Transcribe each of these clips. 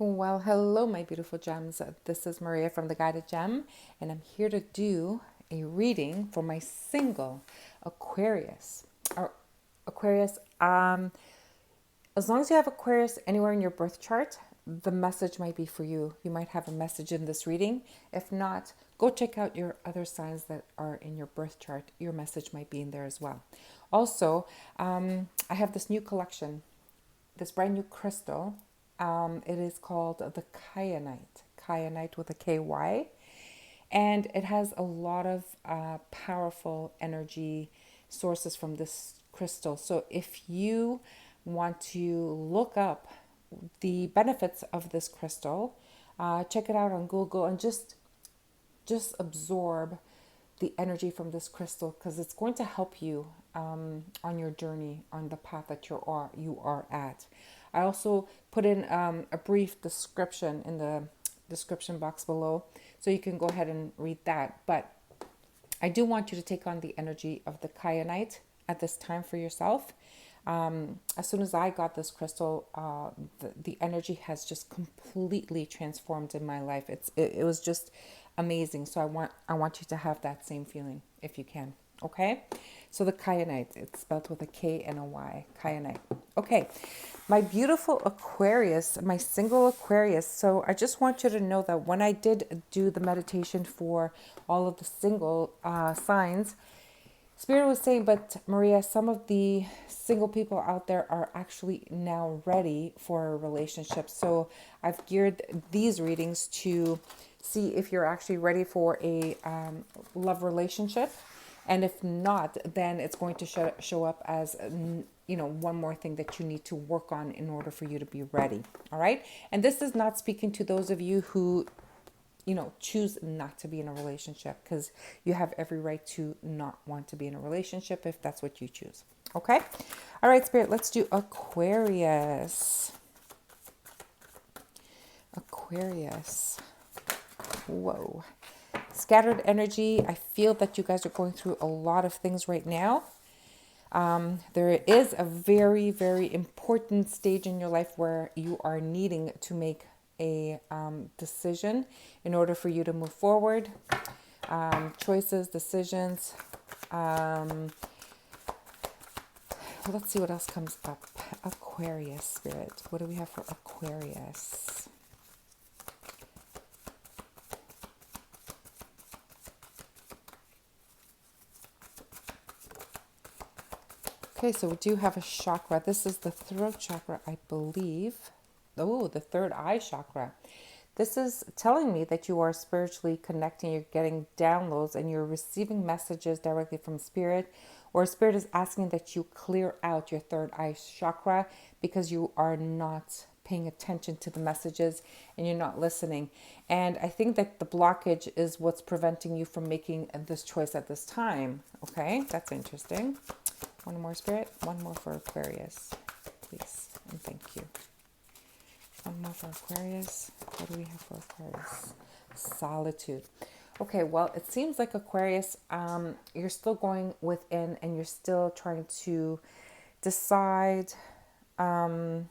Well, hello, my beautiful gems. This is Maria from The Guided Gem, and I'm here to do a reading for my single Aquarius. Or Aquarius, as long as you have Aquarius anywhere in your birth chart, the message might be for you. You might have a message in this reading. If not, go check out your other signs that are in your birth chart. Your message might be in there as well. Also, I have this new collection, this brand new crystal. It is called the Kyanite, Kyanite with a KY, and it has a lot of powerful energy sources from this crystal. So if you want to look up the benefits of this crystal, check it out on Google and just absorb the energy from this crystal, because it's going to help you on your journey, on the path that you are at. I also put in a brief description in the description box below, so you can go ahead and read that. But I do want you to take on the energy of the kyanite at this time for yourself. As soon as I got this crystal, the energy has just completely transformed in my life. It was just amazing. So I want you to have that same feeling if you can. Okay, so the kyanite, it's spelled with a K and a Y, kyanite. Okay, my beautiful Aquarius, my single Aquarius. So I just want you to know that when I did do the meditation for all of the single signs, Spirit was saying, but Maria, some of the single people out there are actually now ready for a relationship. So I've geared these readings to see if you're actually ready for a love relationship. And if not, then it's going to show up as, one more thing that you need to work on in order for you to be ready. All right. And this is not speaking to those of you who choose not to be in a relationship, because you have every right to not want to be in a relationship if that's what you choose. Okay. All right, Spirit, let's do Aquarius. Aquarius. Whoa. Scattered energy. I feel that you guys are going through a lot of things right now. There is a very, very important stage in your life where you are needing to make a decision in order for you to move forward. Choices, decisions. Let's see what else comes up. Aquarius, Spirit. What do we have for Aquarius? Okay, so we do have a chakra. This is the throat chakra, I believe. Oh, the third eye chakra. This is telling me that you are spiritually connecting, you're getting downloads, and you're receiving messages directly from Spirit, or Spirit is asking that you clear out your third eye chakra because you are not paying attention to the messages and you're not listening. And I think that the blockage is what's preventing you from making this choice at this time. Okay, that's interesting. One more, Spirit. One more for Aquarius, please. And thank you. One more for Aquarius. What do we have for Aquarius? Solitude. Okay, well, it seems like Aquarius, you're still going within and you're still trying to decide. I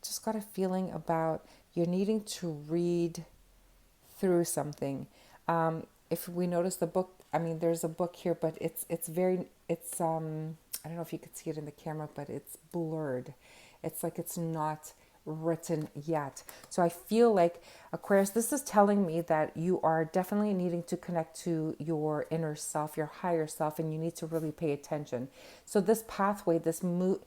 just got a feeling about you're needing to read through something. If we notice the book, I mean, there's a book here, but it's I don't know if you could see it in the camera, but it's blurred. It's like it's not written yet. So I feel like Aquarius, this is telling me that you are definitely needing to connect to your inner self, your higher self, and you need to really pay attention. So this pathway, this new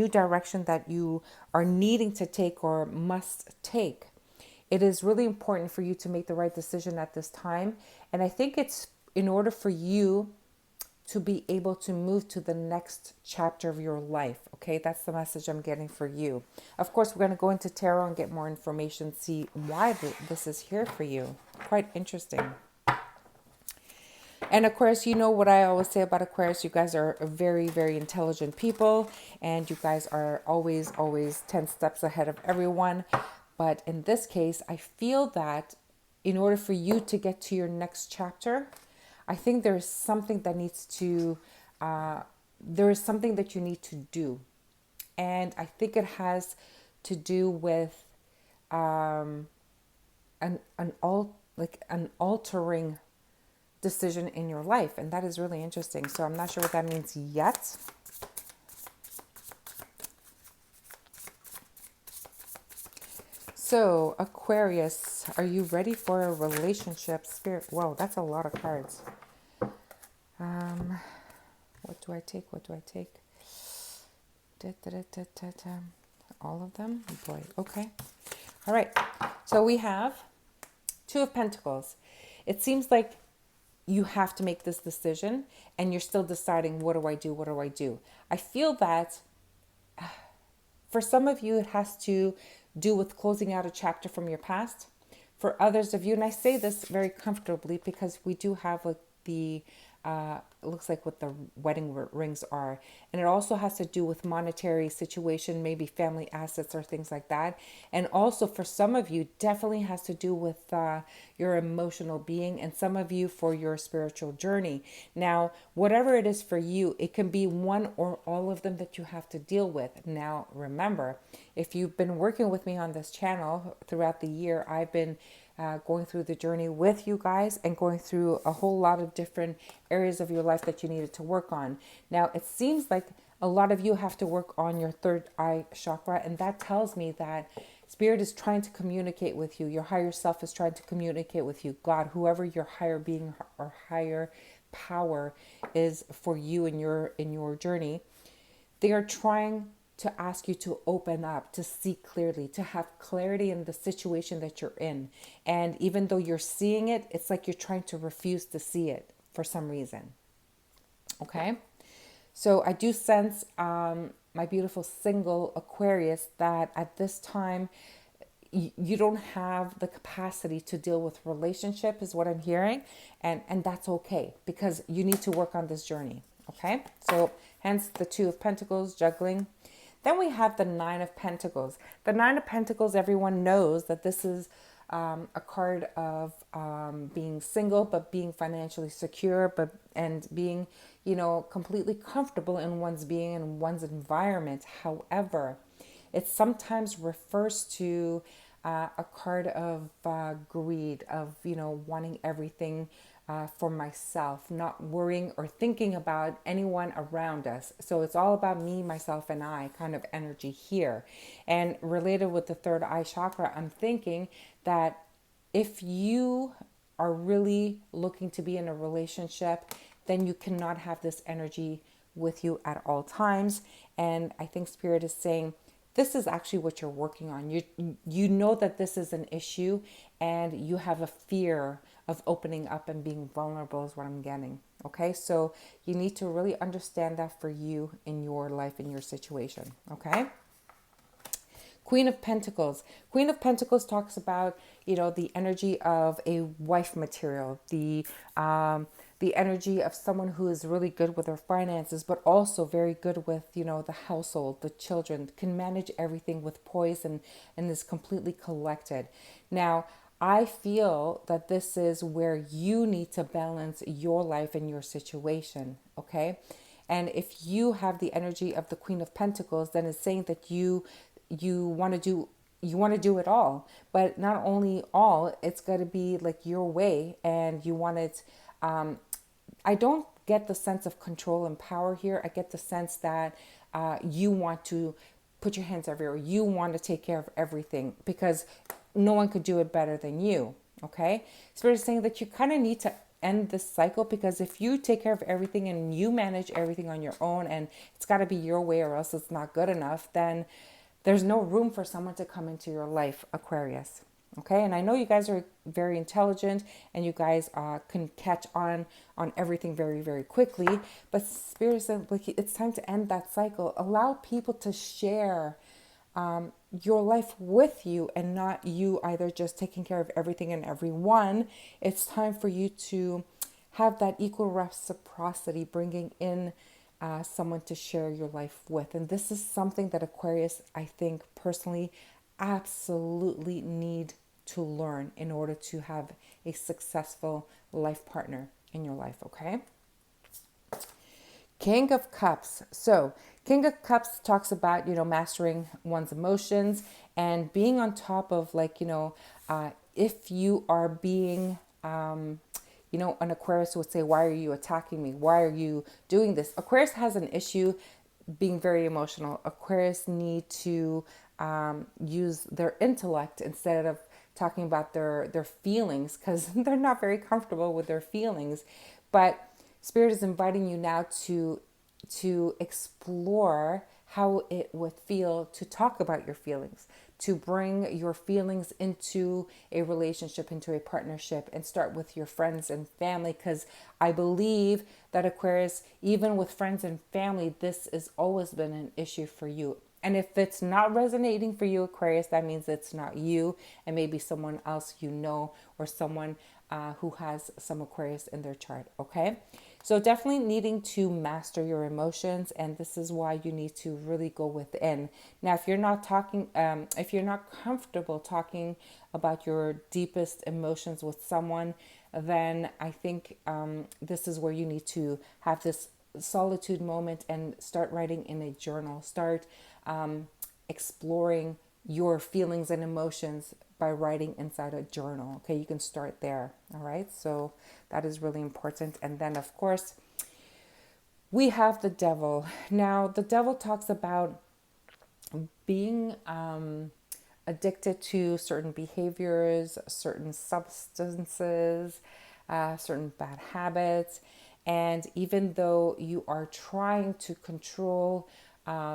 direction that you are needing to take or must take, it is really important for you to make the right decision at this time. And I think it's in order for you to be able to move to the next chapter of your life. Okay, that's the message I'm getting for you. Of course, we're going to go into tarot and get more information, see why this is here for you. Quite interesting. And Aquarius, you know what I always say about Aquarius, you guys are very, very intelligent people, and you guys are always 10 steps ahead of everyone. But in this case, I feel that in order for you to get to your next chapter, I think there is something that there is something that you need to do. And I think it has to do with an altering decision in your life, and that is really interesting. So I'm not sure what that means yet. So Aquarius, are you ready for a relationship? Spirit, whoa, that's a lot of cards. What do I take? What do I take? Da, da, da, da, da, da. All of them? Oh boy. Okay. All right. So we have Two of Pentacles. It seems like you have to make this decision and you're still deciding, what do I do? What do I do? I feel that for some of you, it has to do with closing out a chapter from your past. For others of you, and I say this very comfortably because we do have like the it looks like what the wedding rings are, and it also has to do with monetary situation, maybe family assets or things like that. And also for some of you, definitely has to do with your emotional being, and some of you for your spiritual journey. Now, whatever it is for you, it can be one or all of them that you have to deal with. Now, remember, if you've been working with me on this channel throughout the year, I've been going through the journey with you guys and going through a whole lot of different areas of your life that you needed to work on. Now, it seems like a lot of you have to work on your third eye chakra, and that tells me that Spirit is trying to communicate with you. Your higher self is trying to communicate with you. God, whoever your higher being or higher power is for you in your journey, they are trying to ask you to open up, to see clearly, to have clarity in the situation that you're in. And even though you're seeing it, it's like you're trying to refuse to see it for some reason. Okay? So I do sense, my beautiful single Aquarius, that at this time, you don't have the capacity to deal with relationship is what I'm hearing. And that's okay because you need to work on this journey. Okay? So hence the Two of Pentacles, juggling. Then we have the Nine of Pentacles. The Nine of Pentacles, everyone knows that this is a card of being single, but being financially secure, and being, completely comfortable in one's being and one's environment. However, it sometimes refers to a card of greed, of, wanting everything for myself, not worrying or thinking about anyone around us. So it's all about me, myself, and I kind of energy here. And related with the third eye chakra, I'm thinking that if you are really looking to be in a relationship, then you cannot have this energy with you at all times. And I think Spirit is saying, this is actually what you're working on. You know that this is an issue and you have a fear of opening up and being vulnerable is what I'm getting. Okay, so you need to really understand that for you in your life, in your situation. Okay. Queen of Pentacles. Queen of Pentacles talks about, the energy of a wife material, the energy of someone who is really good with their finances, but also very good with, the household, the children, can manage everything with poise and is completely collected. Now, I feel that this is where you need to balance your life and your situation, okay? And if you have the energy of the Queen of Pentacles, then it's saying that you want to do it all, but not only all, it's got to be like your way, and you want it. I don't get the sense of control and power here. I get the sense that you want to put your hands everywhere. You want to take care of everything because no one could do it better than you. Okay. Spirit is saying that you kind of need to end this cycle, because if you take care of everything and you manage everything on your own and it's got to be your way or else it's not good enough, then there's no room for someone to come into your life, Aquarius. Okay, and I know you guys are very intelligent and you guys can catch on everything very, very quickly. But Spirit said, like, it's time to end that cycle. Allow people to share your life with you, and not you either just taking care of everything and everyone. It's time for you to have that equal reciprocity, bringing in someone to share your life with. And this is something that Aquarius, I think personally, absolutely need to learn in order to have a successful life partner in your life. Okay. King of Cups. So King of Cups talks about, mastering one's emotions and being on top of, like, if you are being, an Aquarius would say, why are you attacking me? Why are you doing this? Aquarius has an issue being very emotional. Aquarius need to use their intellect instead of talking about their feelings, because they're not very comfortable with their feelings. But Spirit is inviting you now to explore how it would feel to talk about your feelings, to bring your feelings into a relationship, into a partnership, and start with your friends and family. Because I believe that Aquarius, even with friends and family, this has always been an issue for you. And if it's not resonating for you, Aquarius, that means it's not you, and maybe someone else or someone who has some Aquarius in their chart, okay? So definitely needing to master your emotions, and this is why you need to really go within. Now, if you're not comfortable talking about your deepest emotions with someone, then I think this is where you need to have this solitude moment and start writing in a journal. Start exploring your feelings and emotions by writing inside a journal. Okay, you can start there. All right, so that is really important. And then, of course, we have the devil. Now, the devil talks about being addicted to certain behaviors, certain substances, certain bad habits. And even though you are trying to control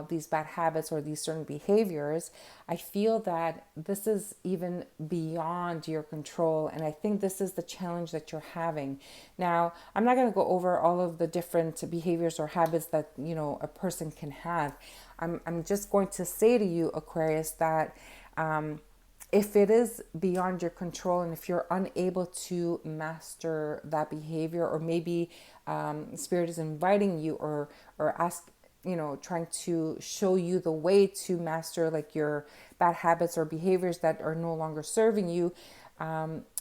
these bad habits or these certain behaviors, I feel that this is even beyond your control. And I think this is the challenge that you're having. Now, I'm not going to go over all of the different behaviors or habits that, a person can have. I'm just going to say to you, Aquarius, that if it is beyond your control and if you're unable to master that behavior, or maybe Spirit is inviting you or trying to show you the way to master like your bad habits or behaviors that are no longer serving you,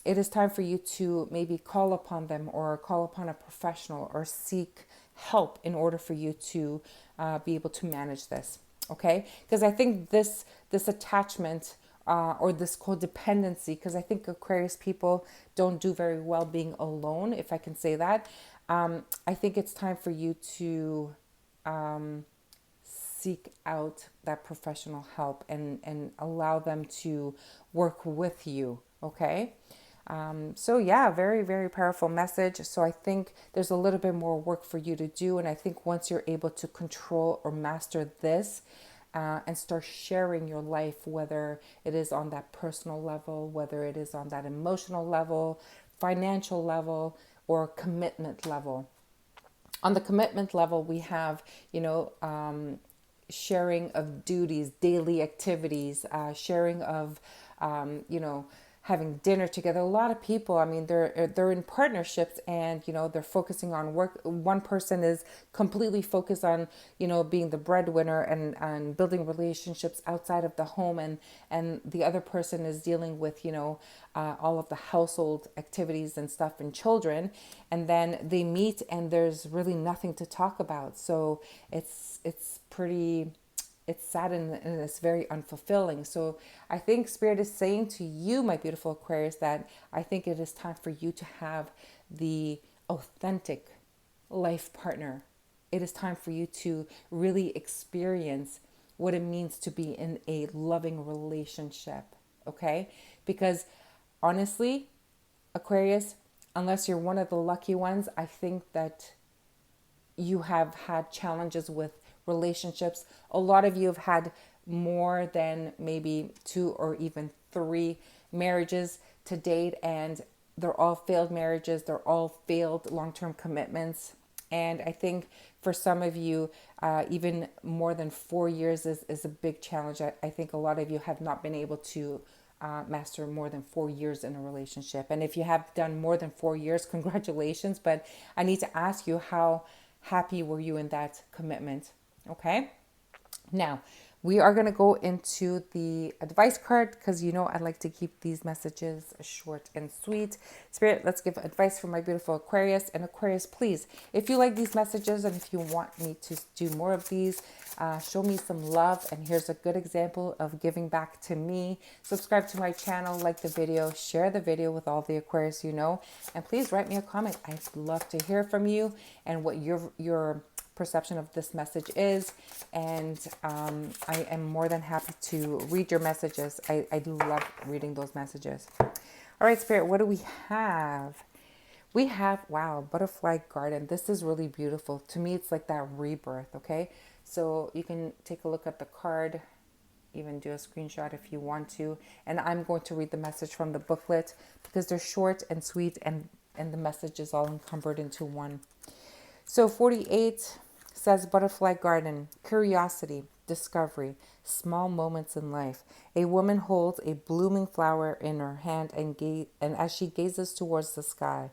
it is time for you to maybe call upon them or call upon a professional or seek help in order for you to be able to manage this. Okay, because I think this attachment or this codependency, because I think Aquarius people don't do very well being alone, if I can say that. I think it's time for you to seek out that professional help and allow them to work with you. Okay. So yeah, very, very powerful message. So I think there's a little bit more work for you to do. And I think once you're able to control or master this, and start sharing your life, whether it is on that personal level, whether it is on that emotional level, financial level, or commitment level. On the commitment level, we have, sharing of duties, daily activities, sharing of, having dinner together. A lot of people, I mean, they're in partnerships, and they're focusing on work. One person is completely focused on being the breadwinner and building relationships outside of the home, and the other person is dealing with all of the household activities and stuff and children, and then they meet and there's really nothing to talk about. So it's sad, and it's very unfulfilling. So I think Spirit is saying to you, my beautiful Aquarius, that I think it is time for you to have the authentic life partner. It is time for you to really experience what it means to be in a loving relationship. Okay? Because honestly, Aquarius, unless you're one of the lucky ones, I think that you have had challenges with relationships. A lot of you have had more than maybe 2 or even 3 marriages to date, and they're all failed marriages. They're all failed long-term commitments. And I think for some of you, even more than 4 years is a big challenge. I think a lot of you have not been able to master more than 4 years in a relationship. And if you have done more than 4 years, congratulations. But I need to ask you, how happy were you in that commitment? Okay. Now, We are going to go into the advice card because you know I like to keep these messages short and sweet. Spirit, let's give advice for my beautiful Aquarius. And Aquarius, please, if you like these messages and if you want me to do more of these, show me some love. And here's a good example of giving back to me. Subscribe to my channel, like the video, share the video with all the Aquarius you know. And please write me a comment. I'd love to hear from you and what your perception of this message is, and I am more than happy to read your messages. I do love reading those messages. All right, Spirit, what do we have? We have, wow, butterfly garden. This is really beautiful. To me, it's like that rebirth, okay? So you can take a look at the card, even do a screenshot if you want to. And I'm going to read the message from the booklet because they're short and sweet, and the message is all encumbered into one. So 48 says butterfly garden, curiosity, discovery, small moments in life. A woman holds a blooming flower in her hand and as she gazes towards the sky.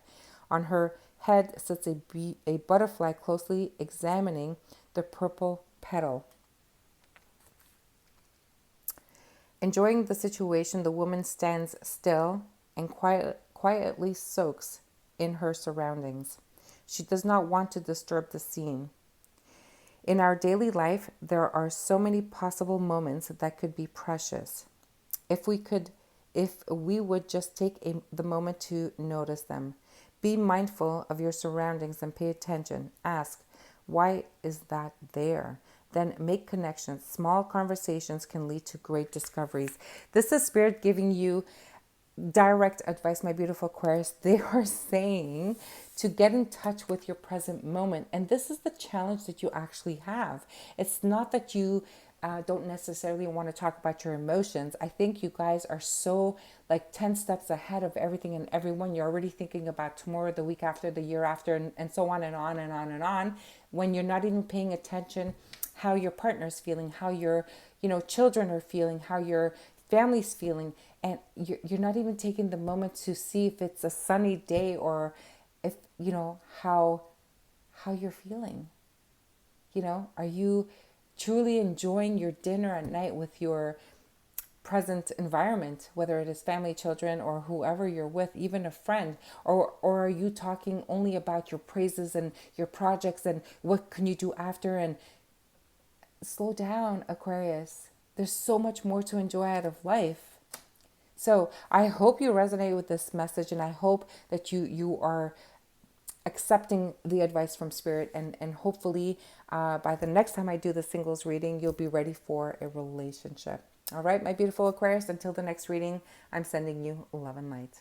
On her head sits a butterfly closely examining the purple petal. Enjoying the situation, the woman stands still and quietly soaks in her surroundings. She does not want to disturb the scene. In our daily life, there are so many possible moments that could be precious. If we would just take the moment to notice them. Be mindful of your surroundings and pay attention. Ask, why is that there? Then make connections. Small conversations can lead to great discoveries. This is Spirit giving you direct advice, my beautiful Aquarius. They are saying to get in touch with your present moment. And this is the challenge that you actually have. It's not that you don't necessarily want to talk about your emotions. I think you guys are so like 10 steps ahead of everything and everyone. You're already thinking about tomorrow, the week after, the year after, and so on and on and on and on, when you're not even paying attention how your partner's feeling, how your children are feeling, how your family's feeling, and you're not even taking the moment to see if it's a sunny day or if how you're feeling. Are you truly enjoying your dinner at night with your present environment, whether it is family, children, or whoever you're with, even a friend? Or are you talking only about your praises and your projects and what can you do after? And slow down, Aquarius. There's so much more to enjoy out of life. So I hope you resonate with this message, and I hope that you are accepting the advice from Spirit, and hopefully by the next time I do the singles reading, you'll be ready for a relationship. All right, my beautiful Aquarius, until the next reading, I'm sending you love and light.